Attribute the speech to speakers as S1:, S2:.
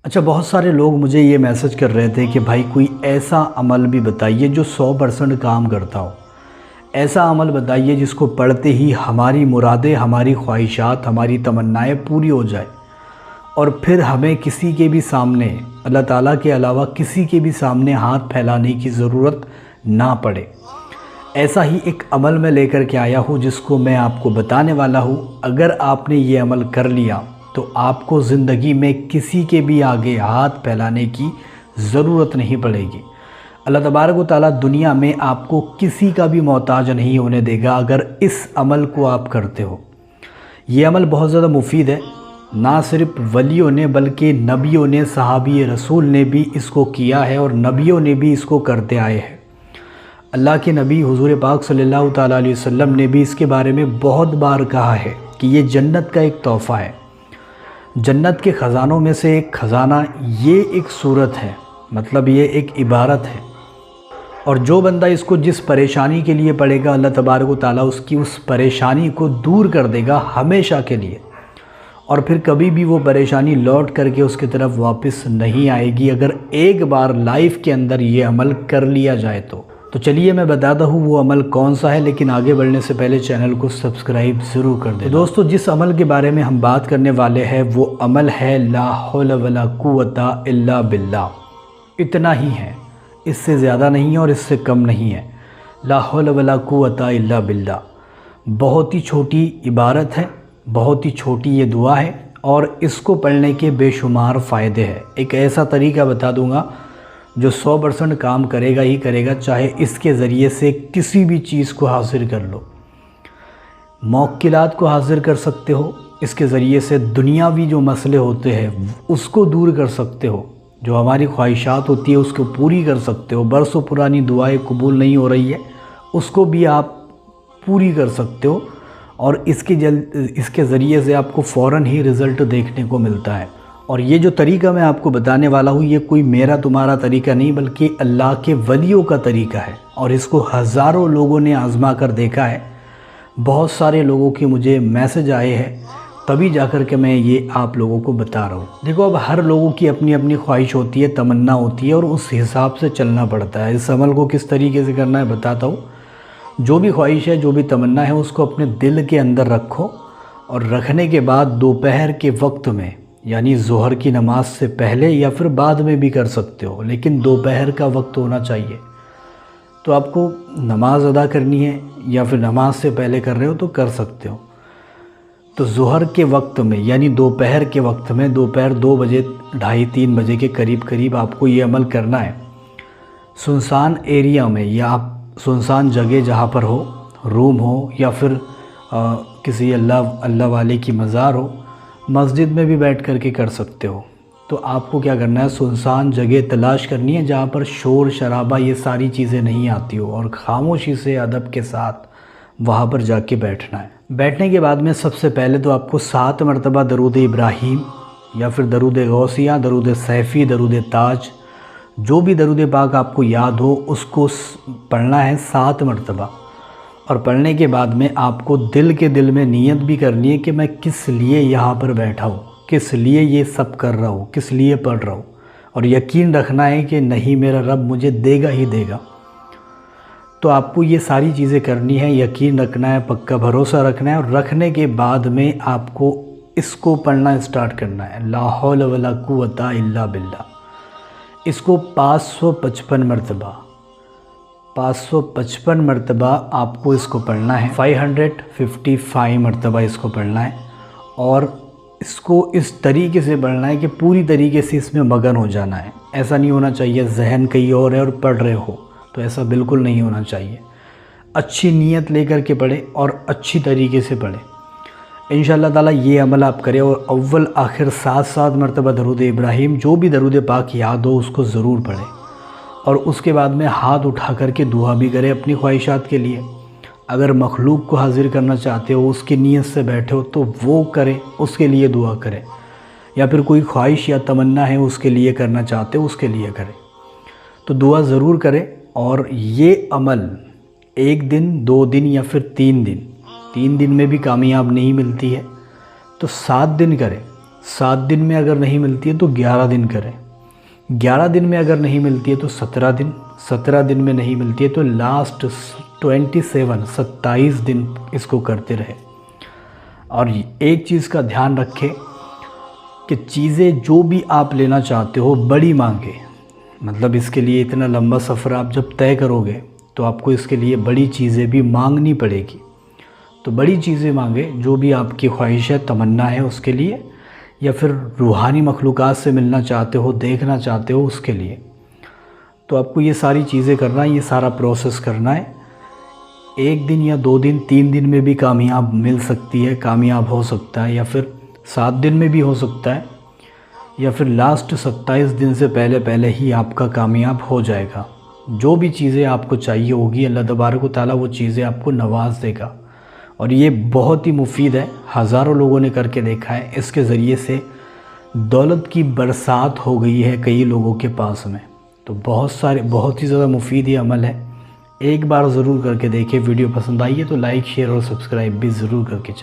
S1: اچھا، بہت سارے لوگ مجھے یہ میسج کر رہے تھے کہ بھائی کوئی ایسا عمل بھی بتائیے جو 100% کام کرتا ہو۔ ایسا عمل بتائیے جس کو پڑھتے ہی ہماری مرادیں، ہماری خواہشات، ہماری تمنائیں پوری ہو جائے، اور پھر ہمیں کسی کے بھی سامنے، اللہ تعالیٰ کے علاوہ کسی کے بھی سامنے ہاتھ پھیلانے کی ضرورت نہ پڑے۔ ایسا ہی ایک عمل میں لے کر کے آیا ہوں جس کو میں آپ کو بتانے والا ہوں۔ اگر آپ نے یہ عمل کر لیا تو آپ کو زندگی میں کسی کے بھی آگے ہاتھ پھیلانے کی ضرورت نہیں پڑے گی۔ اللہ تبارک و تعالیٰ دنیا میں آپ کو کسی کا بھی محتاج نہیں ہونے دے گا اگر اس عمل کو آپ کرتے ہو۔ یہ عمل بہت زیادہ مفید ہے، نہ صرف ولیوں نے بلکہ نبیوں نے، صحابی رسول نے بھی اس کو کیا ہے، اور نبیوں نے بھی اس کو کرتے آئے ہیں۔ اللہ کے نبی حضور پاک صلی اللہ تعالیٰ علیہ وسلم نے بھی اس کے بارے میں بہت بار کہا ہے کہ یہ جنت کا ایک تحفہ ہے۔ جنت کے خزانوں میں سے ایک خزانہ یہ ایک صورت ہے، مطلب یہ ایک عبارت ہے، اور جو بندہ اس کو جس پریشانی کے لیے پڑھے گا، اللہ تبارک و تعالیٰ اس کی اس پریشانی کو دور کر دے گا ہمیشہ کے لیے، اور پھر کبھی بھی وہ پریشانی لوٹ کر کے اس کی طرف واپس نہیں آئے گی اگر ایک بار لائف کے اندر یہ عمل کر لیا جائے تو چلیے میں بتاتا ہوں وہ عمل کون سا ہے، لیکن آگے بڑھنے سے پہلے چینل کو سبسکرائب ضرور کر دیں۔ دوستو، جس عمل کے بارے میں ہم بات کرنے والے ہیں وہ عمل ہے لا حول ولا قوت الا باللہ۔ اتنا ہی ہے، اس سے زیادہ نہیں ہے اور اس سے کم نہیں ہے۔ لا حول ولا قوت الا باللہ بہت ہی چھوٹی عبارت ہے، بہت ہی چھوٹی یہ دعا ہے، اور اس کو پڑھنے کے بے شمار فائدے ہیں۔ ایک ایسا طریقہ بتا دوں گا جو 100% کام کرے گا ہی کرے گا، چاہے اس کے ذریعے سے کسی بھی چیز کو حاصل کر لو۔ موکلات کو حاصل کر سکتے ہو، اس کے ذریعے سے دنیاوی جو مسئلے ہوتے ہیں اس کو دور کر سکتے ہو، جو ہماری خواہشات ہوتی ہے اس کو پوری کر سکتے ہو۔ برسوں پرانی دعائیں قبول نہیں ہو رہی ہے، اس کو بھی آپ پوری کر سکتے ہو، اور اس کے ذریعے سے آپ کو فوراً ہی رزلٹ دیکھنے کو ملتا ہے۔ اور یہ جو طریقہ میں آپ کو بتانے والا ہوں یہ کوئی میرا تمہارا طریقہ نہیں بلکہ اللہ کے ولیوں کا طریقہ ہے، اور اس کو ہزاروں لوگوں نے آزما کر دیکھا ہے۔ بہت سارے لوگوں کے مجھے میسج آئے ہیں، تبھی جا کر کے میں یہ آپ لوگوں کو بتا رہا ہوں۔ دیکھو، اب ہر لوگوں کی اپنی اپنی خواہش ہوتی ہے، تمنا ہوتی ہے، اور اس حساب سے چلنا پڑتا ہے۔ اس عمل کو کس طریقے سے کرنا ہے بتاتا ہوں۔ جو بھی خواہش ہے، جو بھی تمنا ہے، اس کو اپنے دل کے اندر رکھو، اور رکھنے کے بعد دوپہر کے وقت میں، یعنی ظہر کی نماز سے پہلے یا پھر بعد میں بھی کر سکتے ہو، لیکن دوپہر کا وقت ہونا چاہیے۔ تو آپ کو نماز ادا کرنی ہے یا پھر نماز سے پہلے کر رہے ہو تو کر سکتے ہو۔ تو ظہر کے وقت میں یعنی دوپہر کے وقت میں، دوپہر 2 بجے 2:30-3 بجے کے قریب آپ کو یہ عمل کرنا ہے۔ سنسان ایریا میں یا آپ سنسان جگہ جہاں پر ہو، روم ہو یا پھر کسی اللہ والے کی مزار ہو، مسجد میں بھی بیٹھ کر کے کر سکتے ہو۔ تو آپ کو کیا کرنا ہے، سنسان جگہ تلاش کرنی ہے جہاں پر شور شرابہ یہ ساری چیزیں نہیں آتی ہو، اور خاموشی سے ادب کے ساتھ وہاں پر جا کے بیٹھنا ہے۔ بیٹھنے کے بعد میں سب سے پہلے تو آپ کو 7 مرتبہ درود ابراہیم یا پھر درود غوثیہ، درود سیفی، درود تاج، جو بھی درود پاک آپ کو یاد ہو اس کو پڑھنا ہے 7 مرتبہ۔ اور پڑھنے کے بعد میں آپ کو دل کے دل میں نیت بھی کرنی ہے کہ میں کس لیے یہاں پر بیٹھا ہوں، کس لیے یہ سب کر رہا ہوں، کس لیے پڑھ رہا ہوں، اور یقین رکھنا ہے کہ نہیں، میرا رب مجھے دے گا ہی دے گا۔ تو آپ کو یہ ساری چیزیں کرنی ہے، یقین رکھنا ہے، پکا بھروسہ رکھنا ہے، اور رکھنے کے بعد میں آپ کو اس کو پڑھنا اسٹارٹ کرنا ہے، لا حول ولا قوت الا باللہ۔ اس کو 555 مرتبہ 555 مرتبہ آپ کو اس کو پڑھنا ہے، 555 مرتبہ اس کو پڑھنا ہے، اور اس کو اس طریقے سے پڑھنا ہے کہ پوری طریقے سے اس میں مگن ہو جانا ہے۔ ایسا نہیں ہونا چاہیے ذہن کہیں اور ہے اور پڑھ رہے ہو، تو ایسا بالکل نہیں ہونا چاہیے۔ اچھی نیت لے کر کے پڑھے اور اچھی طریقے سے پڑھے۔ انشاءاللہ تعالیٰ یہ عمل آپ کریں، اور اول آخر 7 مرتبہ درود ابراہیم، جو بھی درود پاک یاد ہو اس کو ضرور پڑھیں، اور اس کے بعد میں ہاتھ اٹھا کر کے دعا بھی کریں اپنی خواہشات کے لیے۔ اگر مخلوق کو حاضر کرنا چاہتے ہو، اس کی نیت سے بیٹھے ہو تو وہ کریں، اس کے لیے دعا کریں، یا پھر کوئی خواہش یا تمنا ہے اس کے لیے کرنا چاہتے ہو اس کے لیے کریں، تو دعا ضرور کریں۔ اور یہ عمل 1 دن 2 دن یا پھر 3 دن میں بھی کامیاب نہیں ملتی ہے، تو 7 دن کریں۔ 7 دن میں اگر نہیں ملتی ہے تو 11 دن کریں، 11 دن میں اگر نہیں ملتی ہے تو 17 دن، 17 دن میں نہیں ملتی ہے تو لاسٹ 27 دن اس کو کرتے رہے۔ اور ایک چیز کا دھیان رکھیں کہ چیزیں جو بھی آپ لینا چاہتے ہو بڑی مانگیں، مطلب اس کے لیے اتنا لمبا سفر آپ جب طے کرو گے تو آپ کو اس کے لیے بڑی چیزیں بھی مانگنی پڑے گی، تو بڑی چیزیں مانگیں، جو بھی آپ کی خواہش ہے، تمنا ہے اس کے لیے، یا پھر روحانی مخلوقات سے ملنا چاہتے ہو، دیکھنا چاہتے ہو اس کے لیے۔ تو آپ کو یہ ساری چیزیں کرنا ہے، یہ سارا پروسیس کرنا ہے۔ 1 دن یا 2 دن 3 دن میں بھی کامیاب مل سکتی ہے، کامیاب ہو سکتا ہے، یا پھر 7 دن میں بھی ہو سکتا ہے، یا پھر لاسٹ 27 دن سے پہلے ہی آپ کا کامیاب ہو جائے گا۔ جو بھی چیزیں آپ کو چاہیے ہوگی اللہ تبارک و تعالیٰ وہ چیزیں آپ کو نواز دے گا، اور یہ بہت ہی مفید ہے، ہزاروں لوگوں نے کر کے دیکھا ہے، اس کے ذریعے سے دولت کی برسات ہو گئی ہے کئی لوگوں کے پاس میں۔ تو بہت ہی زیادہ مفید یہ عمل ہے، ایک بار ضرور کر کے دیکھیں۔ ویڈیو پسند آئی ہے تو لائک، شیئر اور سبسکرائب بھی ضرور کر کے